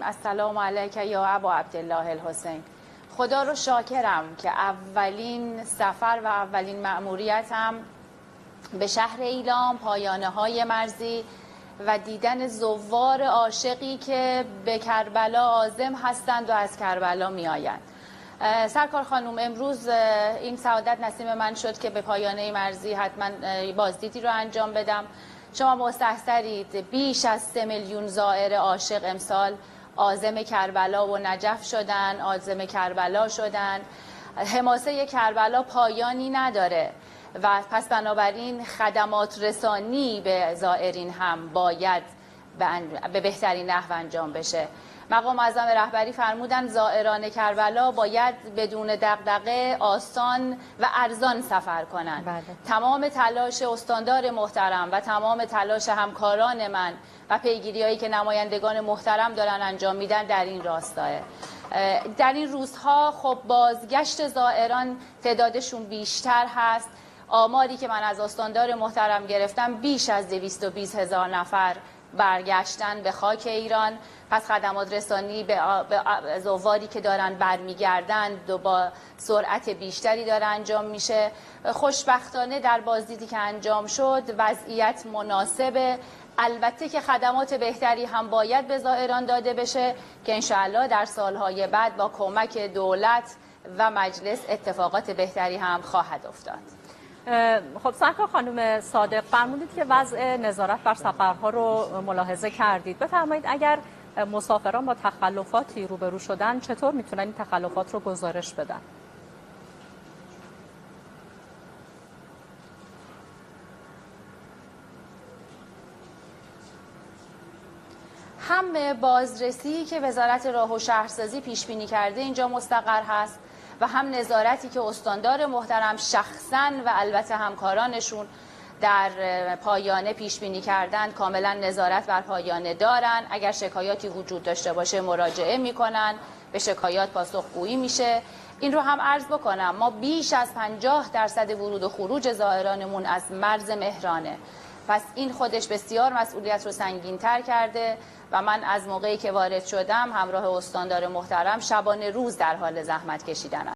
السلام علیک یا ابا عبدالله الحسین. خدا رو شاکرم که اولین سفر و اولین مأموریتم به شهر ایلام، پایانه های مرزی و دیدن زوار عاشقی که به کربلا عازم هستند و از کربلا می آیند. سرکار خانم، امروز این سعادت نصیب من شد که به پایانه مرزی حتما بازدیدی رو انجام بدم. شما مستحضرید بیش از 3 میلیون زائر عاشق امسال عازم کربلا و نجف شدن، عازم کربلا شدن. حماسه کربلا پایانی نداره و پس بنابراین خدمات رسانی به زائرین هم باید به بهترین نحو انجام بشه. مقام اعظم رهبری فرمودن زائران کربلا باید بدون دغدغه، آسان و ارزان سفر کنند. بله. تمام تلاش استاندار محترم و تمام تلاش همکاران من و پیگیری‌هایی که نمایندگان محترم دارن انجام میدن در این راستاه. در این روزها خب بازگشت زائران تعدادشون بیشتر هست. آماری که من از استاندار محترم گرفتم بیش از 220,000 نفر برگشتن به خاک ایران. پس خدمات رسانی به زواری که دارن برمیگردند و با سرعت بیشتری داره انجام میشه. خوشبختانه در بازدیدی که انجام شد وضعیت مناسبه. البته که خدمات بهتری هم باید به زائران داده بشه که انشاءالله در سالهای بعد با کمک دولت و مجلس اتفاقات بهتری هم خواهد افتاد. خب سرکار خانم صادق، فرمودید که وضع نظارت بر سفرها رو ملاحظه کردید. بفرمایید اگر مسافران با تخلفاتی روبرو شدن چطور میتونن این تخلفات رو گزارش بدن؟ هم بازرسی که وزارت راه و شهرسازی پیش بینی کرده اینجا مستقر هست و هم نظارتی که استاندار محترم شخصاً و البته همکارانشون در پایانه پیش بینی کردن. کاملا نظارت بر پایانه دارن. اگر شکایاتی وجود داشته باشه مراجعه میکنن، به شکایات پاسخگویی میشه. این رو هم عرض بکنم ما بیش از 50% ورود و خروج زائرانمون از مرز مهرانه. پس این خودش بسیار مسئولیت رو سنگین‌تر کرده و من از موقعی که وارد شدم همراه استاندار محترم شبانه روز در حال زحمت کشیدنم.